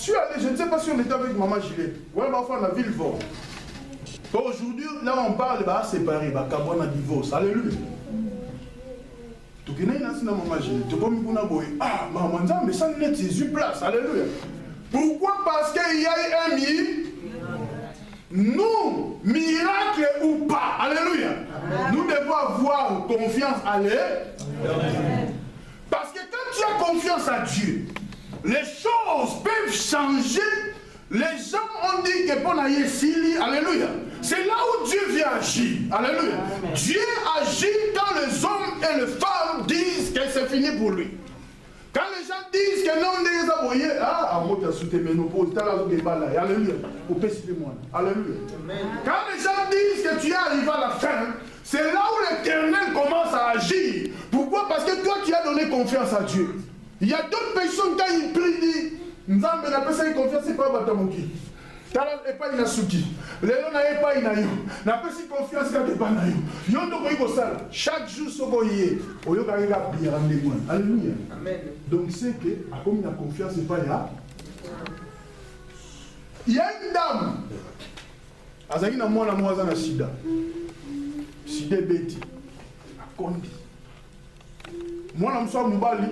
Je suis allé, je ne sais pas si on était avec Maman Gilet. Ouais, ma femme, la ville vont. Aujourd'hui, là on parle, bah séparé, bah cabane à divorce. Alléluia. Tu connais là, c'est Maman Gilet. Tu peux me dire, ah, maman, mais ça n'est Jésus place. Alléluia. Pourquoi? Parce qu'il y a un miracle. Nous, miracle ou pas, alléluia, nous devons avoir confiance à l'éternel. Parce que quand tu as confiance à Dieu, les choses peuvent changer. Les gens ont dit que pour aller ici, alléluia, c'est là où Dieu vient agir, alléluia. Dieu agit quand les hommes et les femmes disent que c'est fini pour lui. Quand les gens disent que non, vous voyez, ah, moi, tu as soutenu ménopause, tu as la alléluia, au moi, alléluia. Quand les gens disent que tu es arrivé à la fin, c'est là où l'Éternel commence à agir. Pourquoi? Parce que toi, tu as donné confiance à Dieu. Il y a d'autres personnes, quand ils prient, disent, nous avons personne confiance, c'est pas Batamoki. Et pas une souki. Les gens n'avaient pas une aïe. N'a pas si confiance qu'il n'y a pas une aïe. Chaque jour, ce qu'on y est, on y a bien rendez-vous. Alléluia. Donc c'est que, comme il y a confiance, c'est pas là. Il y a une dame. Azaki na mwana mwaza na sida. Sida beti. Akondi. Mwana mswa mbali.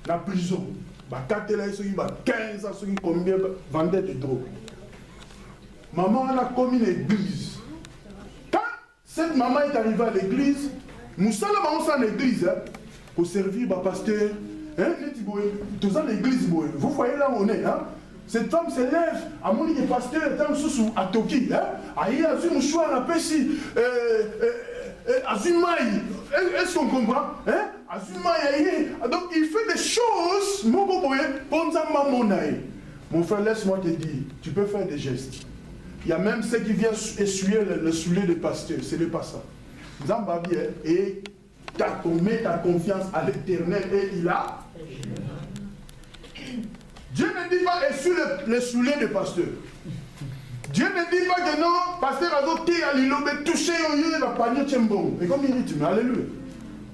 Na prison. Bakatela iso yi ba 15 ans, soki combien vendait de drogue. Maman a commis l'église. Quand cette maman est arrivée à l'église, nous sommes à l'église pour servir le pasteur. Tous à l'église, vous voyez là où on est. Hein? Cette femme se lève, à mon lit, pasteur est en sous à Toki. Aïe, a un choix à Pessi. Est-ce qu'on comprend? Donc il fait des choses. Mon frère, laisse-moi te dire, tu peux faire des gestes. Il y a même ceux qui viennent essuyer le soulier de pasteur. Ce n'est pas ça. Et tu mets ta confiance à l'Éternel et il a. Dieu ne dit pas essuyer le soulier de pasteur. Dieu ne dit pas que non, pasteur a doté à l'îlot, mais toucher au lieu de la panier tchembon. Et comme il dit, mais alléluia.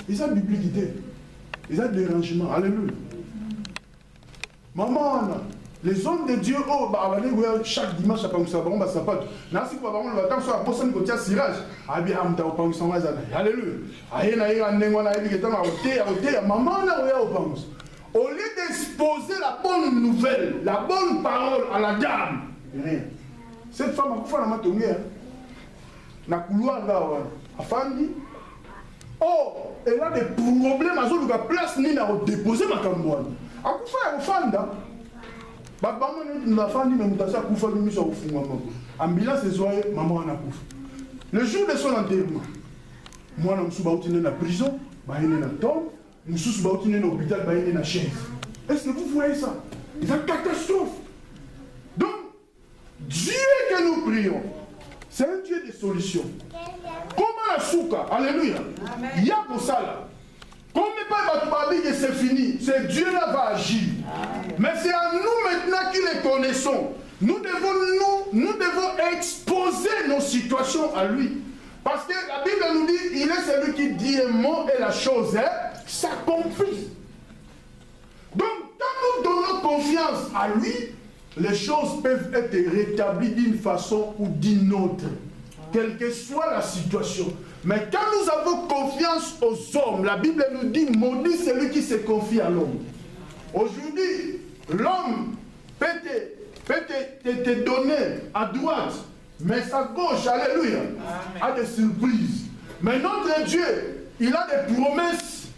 Ils ont bibliquité. Ils ont dérangement. Alléluia. Maman, les hommes de Dieu, oh, bah, chaque dimanche, à Pangoussa, bah, ça pas. Nasi, bah, on va attendre sur la personne qui tient cirage. Ah, bien, on va Pangoussa, alléluia. Aïe, naïe, on a eu des temps à ôter, maman, là, on est au Pangoussa. Au lieu d'exposer la bonne nouvelle, la bonne parole à la dame, rien. Cette femme a fait la matongue. Na couloir là, afandi. Oh, elle a des problèmes. Elle a place ni na déposer ma cambouane. A coufa ofanda. Baba mon na fandi mais mutasa coufa mi so ofunga mako. Ambulance ezoye maman na coufa. Le jour de son enterrement, moi na msuba utine na prison, ba ine na tombe, msusu ba utine na hôpital, ba ine na chaise. Est-ce que vous voyez ça? C'est une catastrophe. Donc Dieu que nous prions, c'est un Dieu de solutions. Comment la souka, alléluia, il y a pour ça là. Comme pas que c'est fini, c'est Dieu là va agir. Mais c'est à nous maintenant qui les connaissons. Nous devons exposer nos situations à lui. Parce que la Bible nous dit, il est celui qui dit un mot et la chose s'accomplit. Donc, quand nous donnons confiance à lui, les choses peuvent être rétablies d'une façon ou d'une autre, quelle que soit la situation. Mais quand nous avons confiance aux hommes, la Bible nous dit, maudit celui qui se confie à l'homme. Aujourd'hui, l'homme peut te donner à droite, mais sa gauche, alléluia, a des surprises. Mais notre Dieu, il a des promesses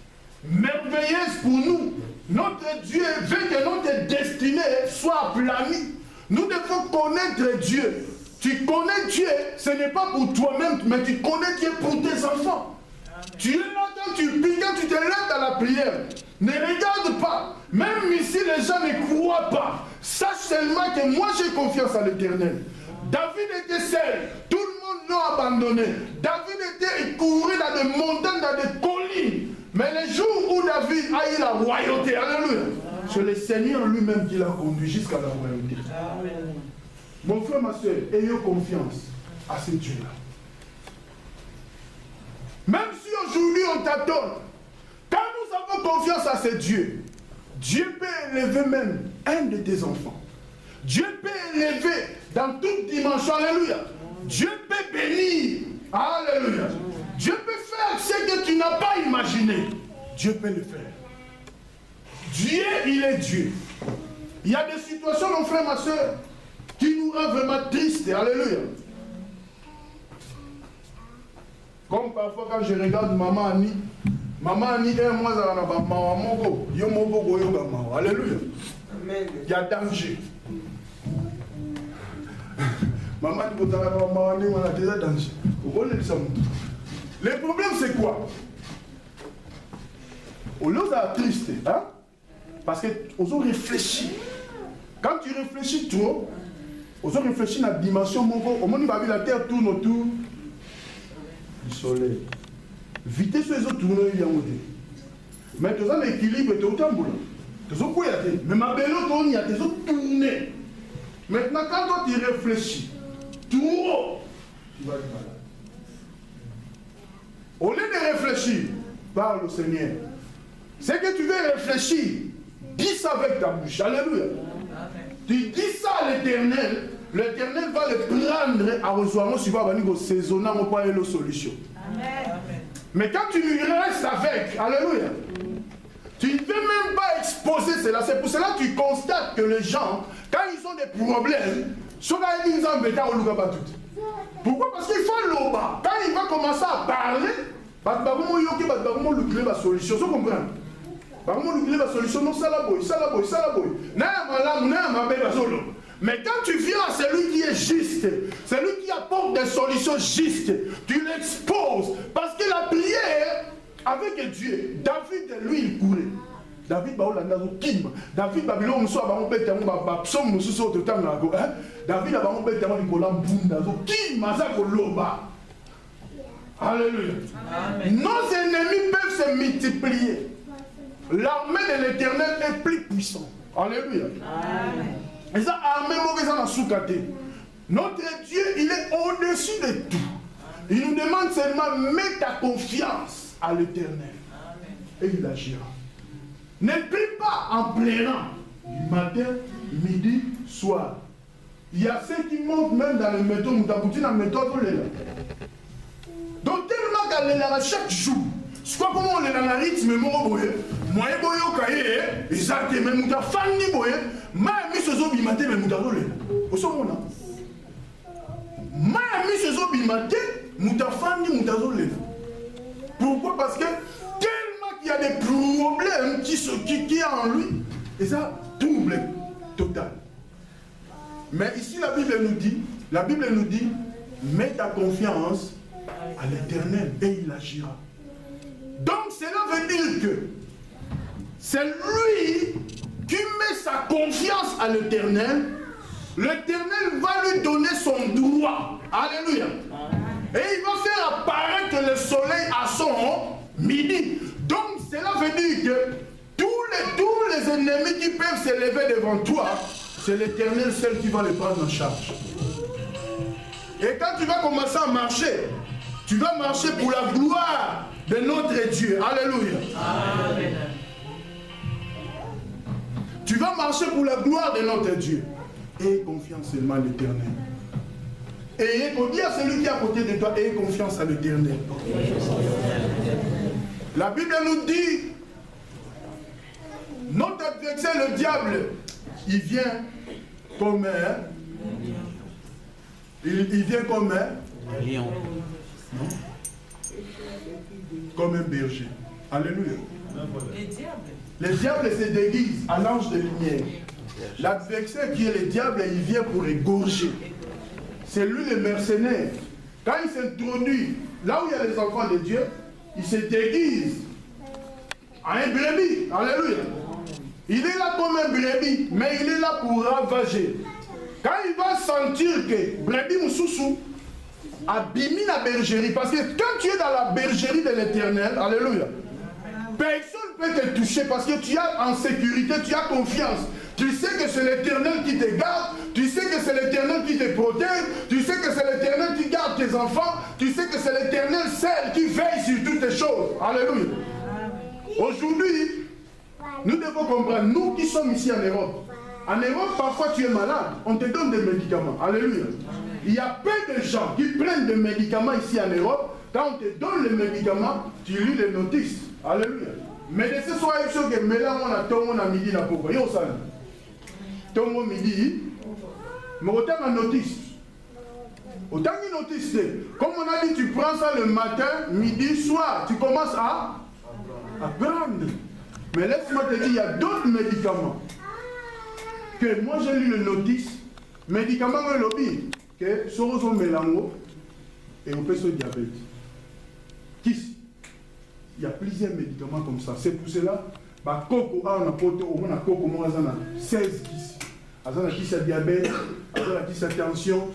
merveilleuses pour nous. Notre Dieu veut que notre destinée soit aplanie. Nous devons connaître Dieu. Tu connais Dieu, ce n'est pas pour toi-même, mais tu connais Dieu pour tes enfants. Amen. Tu es là quand tu pries, quand tu te lèves à la prière. Ne regarde pas. Même ici, les gens ne croient pas. Sache seulement que moi, j'ai confiance à l'Éternel. David était seul. Tout le monde l'a abandonné. David était couru dans des montagnes, dans des collines. Mais le jour où David a eu la royauté, alléluia, c'est le Seigneur lui-même qui l'a conduit jusqu'à la royauté. Amen. Mon frère, ma soeur, ayez confiance à ce Dieu-là. Même si aujourd'hui on t'attend, quand nous avons confiance à ce Dieu, Dieu peut élever même un de tes enfants. Dieu peut élever dans toute dimension. Alléluia. Dieu peut bénir. Alléluia. Dieu peut faire ce que tu n'as pas imaginé. Dieu peut le faire. Dieu, il est Dieu. Il y a des situations, mon frère, ma soeur, qui nous rendent vraiment tristes. Alléluia. Comme parfois quand je regarde Maman Annie, un mois, alléluia. Il y a danger. Maman dit on a déjà danger. Le problème c'est quoi? Au lieu d'être triste, hein? Parce que on réfléchit. Quand tu réfléchis trop, on réfléchit à la dimension au moment où la terre tourne autour du soleil. Vitesse sur les autres tourner, il y a un mais tu as un équilibre, tu as autant de boulot. Tu as un couille à terre. Mais ma belle autre, il y a des autres tournées. Maintenant, quand toi tu réfléchis, tout haut, tu vas être malade. Au lieu de réfléchir, parle au Seigneur. C'est que tu veux réfléchir, dis ça avec ta bouche. Alléluia. Tu dis ça à l'Éternel, l'Éternel va le prendre à recevoir si va venir au saisonnant ou pas une solution. Amen. Mais quand tu restes avec, alléluia, tu ne veux même pas exposer cela. C'est pour cela que tu constates que les gens, quand ils ont des problèmes, pourquoi? Parce qu'il faut l'oba. Quand il va commencer à parler, il va solution. Vous comprenez? La solution, non, ça la boy. Mais quand tu viens à celui qui est juste, celui qui apporte des solutions justes, tu l'exposes. Parce que la prière avec Dieu, David, lui, il courait. David, David, Babylone, alléluia. Nos ennemis peuvent se multiplier. L'armée de l'Éternel est plus puissante. Alléluia. Amen. Et ça, notre Dieu, il est au-dessus de tout. Il nous demande seulement, mets ta confiance à l'Éternel. Et il agira. Ne prie pas en pleurant du matin, midi, soir. Il y a ceux qui montent même dans le métro, donc tellement qu'elle est là chaque jour. Soit comment on est dans le rythme, moi, exactement, mais nous avons fait ni boye, mais mis ce bimate, mais nous avons le. Au second, mais mis ce bimate, nous avons fait ni nous avons le. Pourquoi? Parce que tellement qu'il y a des problèmes qui est en lui, et ça, trouble total. Mais ici, la Bible nous dit, mets ta confiance à l'Éternel et il agira. Donc cela veut dire que c'est lui qui met sa confiance à l'Éternel. L'Éternel va lui donner son droit. Alléluia. Et il va faire apparaître le soleil à son midi. Donc cela veut dire que tous les ennemis qui peuvent s'élever devant toi, c'est l'Éternel seul qui va les prendre en charge. Et quand tu vas commencer à marcher, tu vas marcher pour la gloire de notre Dieu. Alléluia. Amen. Tu vas marcher pour la gloire de notre Dieu. Aie confiance seulement à l'Éternel. Et dis à celui qui est à côté de toi, aie confiance à l'Éternel. La Bible nous dit, notre adversaire, le diable, il vient comme il vient comme un lion. Non? Comme un berger. Alléluia. Les diables se déguisent à l'ange de lumière. L'adversaire qui est le diable, il vient pour égorger. C'est lui le mercenaire. Quand il s'introduit là où il y a les enfants de Dieu, il se déguise en un brebis. Alléluia. Il est là comme un brebis, mais il est là pour ravager. Quand il va sentir que brebis moussoussou abîme la bergerie, parce que quand tu es dans la bergerie de l'Éternel, alléluia, personne ne peut te toucher parce que tu es en sécurité, tu as confiance. Tu sais que c'est l'Éternel qui te garde, tu sais que c'est l'Éternel qui te protège, tu sais que c'est l'Éternel qui garde tes enfants, tu sais que c'est l'Éternel seul qui veille sur toutes les choses. Alléluia. Aujourd'hui, Nous devons comprendre, nous qui sommes ici en Europe. En Europe, parfois tu es malade, on te donne des médicaments. Alléluia. Il y a peu de gens qui prennent des médicaments ici en Europe. Quand on te donne les médicaments, tu lis les notices. Alléluia. Mais de ce soir, il faut que on a tongo na midi na poko. Yo ça. Tongo midi. Mais autant ma notice. Autant une notice. Comme on a dit, tu prends ça le matin, midi, soir. Tu commences à prendre. Mais laisse-moi te dire, il y a d'autres médicaments. Que moi j'ai lu le notice. Médicaments le lobby. Que Sorozo Mélango et on peut se diabète. Il y a plusieurs médicaments comme ça. C'est pour cela, bah, coco, on a porté au moins coco, on a 16 kis. On a qui a diabète, on a qui a tension.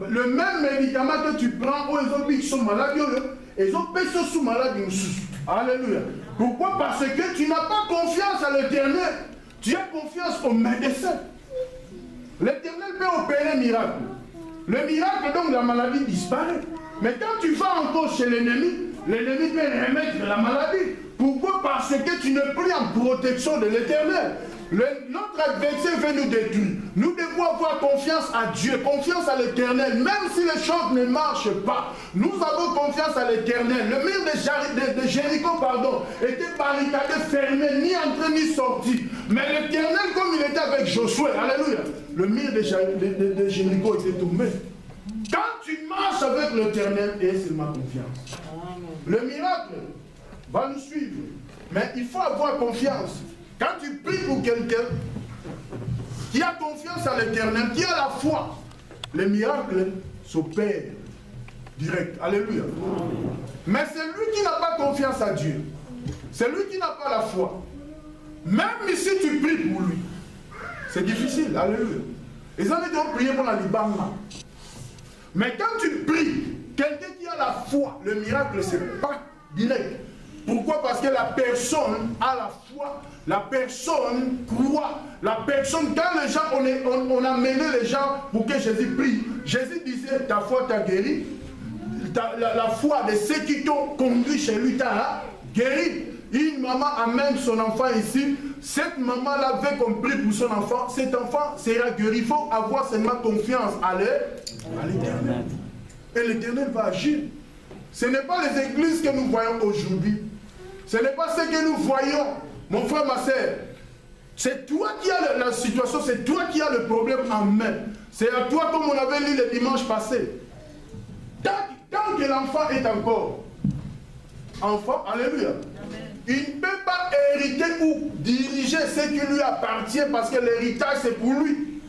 Le même médicament que tu prends, ils sont malades, ils ont payé sous malade. Alléluia. Pourquoi? Parce que tu n'as pas confiance à l'Éternel. Tu as confiance au médecin. L'Éternel peut opérer un miracle. Le miracle, donc, la maladie disparaît. Mais quand tu vas encore chez l'ennemi peut remettre la maladie. Pourquoi? Parce que tu n'es plus en protection de l'Éternel. Notre adversaire veut nous détruire. Nous devons avoir confiance à Dieu, confiance à l'Éternel. Même si les choses ne marchent pas, nous avons confiance à l'Éternel. Le mur de Jéricho, était barricadé, fermé, ni entré ni sorti. Mais l'Éternel, comme il était avec Josué, alléluia, le mur de Jéricho était tombé. Quand tu marches avec l'Éternel, et c'est ma confiance. Le miracle va nous suivre. Mais il faut avoir confiance. Quand tu pries pour quelqu'un qui a confiance à l'Éternel, qui a la foi, les miracles s'opèrent direct. Alléluia. Mais c'est lui qui n'a pas confiance à Dieu. C'est lui qui n'a pas la foi. Même si tu pries pour lui, c'est difficile. Alléluia. Ils avaient donc prié pour la Libama. Mais quand tu pries, quelqu'un qui a la foi, le miracle, c'est pas direct. Pourquoi? Parce que la personne a la foi, la personne croit, la personne, quand les gens, on a mené les gens pour que Jésus prie, Jésus disait, ta foi t'a guéri, la foi de ceux qui t'ont conduit chez lui t'a guéri. Une maman amène son enfant ici, cette maman-là veut qu'on prie pour son enfant, cet enfant sera guéri. Il faut avoir seulement confiance à l'Éternel. Et l'Éternel va agir. Ce n'est pas les églises que nous voyons aujourd'hui. Ce n'est pas ce que nous voyons, mon frère, ma soeur. C'est toi qui as la situation, c'est toi qui as le problème en main. C'est à toi, comme on avait lu le dimanche passé. Tant que l'enfant est encore enfant, alléluia, il ne peut pas hériter ou diriger ce qui lui appartient parce que l'héritage c'est pour lui.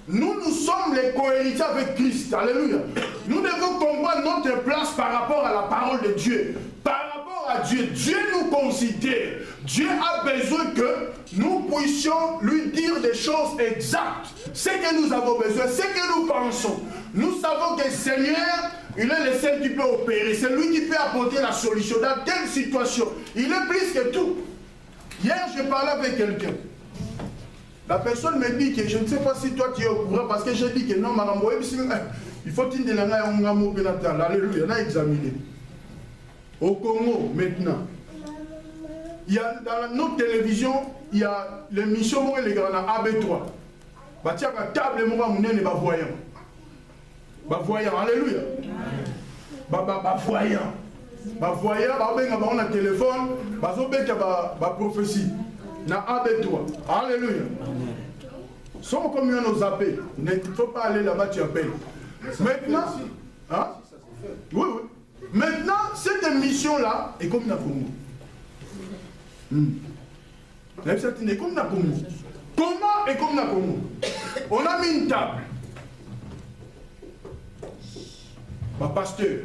Nous sommes les co-héritiers avec Christ, alléluia. Nous devons comprendre notre place par rapport à la parole de Dieu. Par rapport à Dieu, Dieu nous considère. Dieu a besoin que nous puissions lui dire des choses exactes. Ce que nous avons besoin, ce que nous pensons. Nous savons que le Seigneur, il est le seul qui peut opérer. C'est lui qui peut apporter la solution dans telle situation. Il est plus que tout. Hier, je parlais avec quelqu'un. La personne me dit que je ne sais pas si toi tu es au courant parce que j'ai dit que non, madame, il faut qu'il y ait un alléluia, on a examiné. Au Congo, maintenant, il y a dans notre télévision, il y a l'émission les grands AB3. Bah tiens, la table est voyant. Bah voyant, alléluia. Bah voyant. Bah voyant, bah on a téléphone, bah bah prophétie. Na AB3. Alléluia. Sommes comme nous appelle. Il ne faut pas aller là-bas, tu appelles. Maintenant, hein? Oui, oui. Maintenant, cette émission-là est comme la Congo. C'est comme la Congo. Comment est comme la Congo? On a mis une table. Ma pasteur,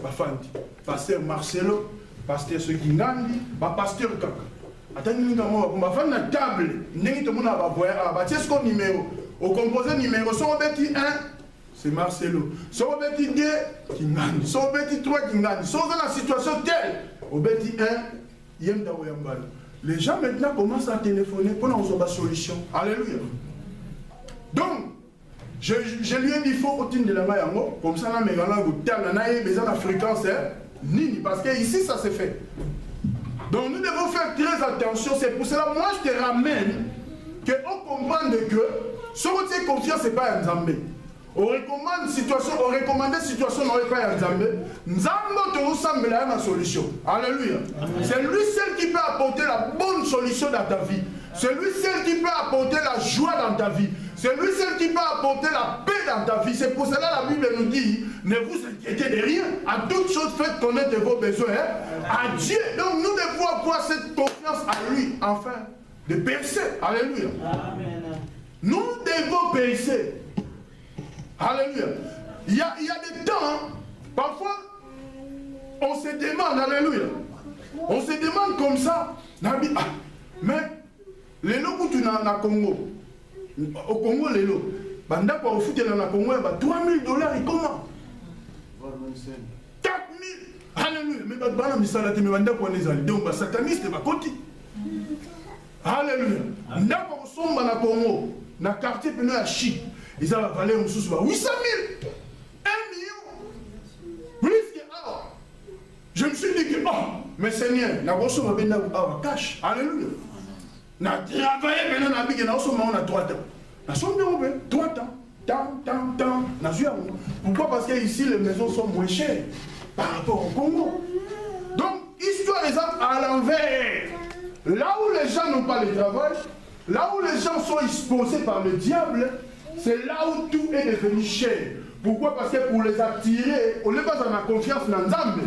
ma Fanti, pasteur Marcelo, pasteur Sekingandi, ma pasteur Kaka. Attendez, on va faire une table. On va numéro. Au composé numéro, si on bêtit 1, c'est Marcelo. Si on bêtit 2, Kingandi. Si on bêtit 3, Kingandi. Si on est dans la situation telle, au bêtit 1, Yem Daoyambal. Les gens maintenant commencent à téléphoner pour nous avoir une solution. Alléluia. Donc, je lui ai dit, il faut autant de la main, comme ça, on a une fréquence, parce que ici, ça se fait. Donc nous devons faire très attention. C'est pour cela, moi je te ramène qu'on comprenne que ce que tu as confiance, ce n'est pas un Nzambé. On recommande situation, on recommande situation n'aurait pas un Nzambé. Nzambe te ressemble à une solution. Alléluia. C'est lui seul qui peut apporter la bonne solution dans ta vie. C'est lui seul qui peut apporter la joie dans ta vie. C'est lui seul qui peut apporter la paix dans ta vie. C'est pour cela que la Bible nous dit, ne vous inquiétez de rien. À toutes choses, faites connaître vos besoins à Dieu. Donc nous devons avoir cette confiance à lui, afin de percer. Alléluia. Amen. Nous devons percer. Alléluia. Il y a des temps, parfois, on se demande, alléluia. On se demande comme ça, mais les lots que tu as au Congo, les lots, banda pour foot dans le Congo, $3 000 et comment 4 000. Alléluia. Mais banda misala te me banda pour les alliés. Donc sataniste va côté. Alléluia. Banda pour somba na Congo, na quartier peno ya Chi. Ils ont la valeur de 800 000. 1 million. Plus que alors. Je me suis dit que, mais Seigneur, na gosso ma benda cash. Alléluia. Na travaillé maintenant na big na gosso on a 3 ans. Na sombe on 3 ans. Tant. Na zuya. Pourquoi? Parce que ici les maisons sont moins chères par rapport au Congo. Donc, histoire des gens à l'envers. Là où les gens n'ont pas le travail, là où les gens sont exposés par le diable, c'est là où tout est devenu cher. Pourquoi? Parce que pour les attirer, on ne va pas avoir confiance dans Nzambe,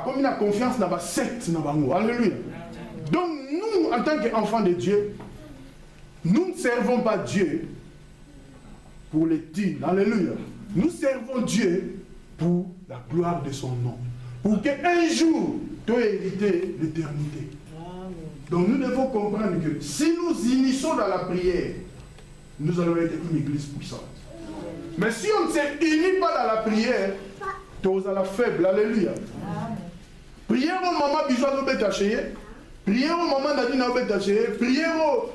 comme il a confiance dans la secte. Alléluia. Donc nous, en tant qu'enfants de Dieu, nous ne servons pas Dieu pour les tirs. Alléluia. Nous servons Dieu pour la gloire de son nom. Pour qu'un jour, tu aies hérité l'éternité. Donc nous devons comprendre que si nous unissons dans la prière, nous allons être une église puissante. Mais si on ne s'unit pas dans la prière, tu es à la faible. Alléluia. Prière au maman Bijou Azobetaché. Prière au maman Nadine Azobetaché. Prière au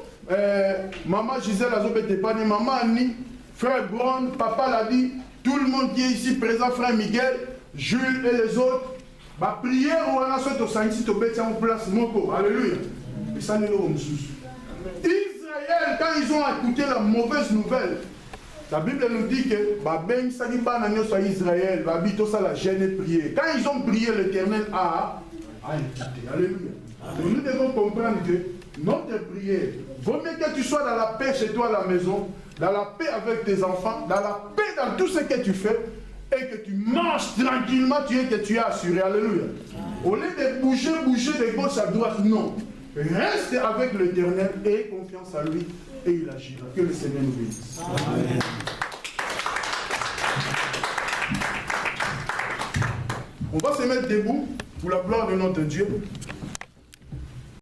maman Gisèle Azobetepani. Maman Annie, frère Brown, papa l'a dit. Tout le monde qui est ici présent, frère Miguel, Jules et les autres. Ma prière on a soit au Saint-Ici, au Bétia en place. Alléluia. Et ça n'est pas comme Israël, quand ils ont écouté la mauvaise nouvelle, la Bible nous dit que Israël va la gêne et prier. Quand ils ont prié, l'Éternel a écouté. Alléluia. Donc nous devons comprendre que notre prière, vaut mieux que tu sois dans la paix chez toi à la maison, dans la paix avec tes enfants, dans la paix dans tout ce que tu fais, et que tu marches tranquillement, tu es assuré. Alléluia. Au lieu de bouger de gauche à droite, non. Reste avec l'Éternel et confiance à lui et il agira. Que le Seigneur nous bénisse. Amen. On va se mettre debout pour la gloire de notre Dieu.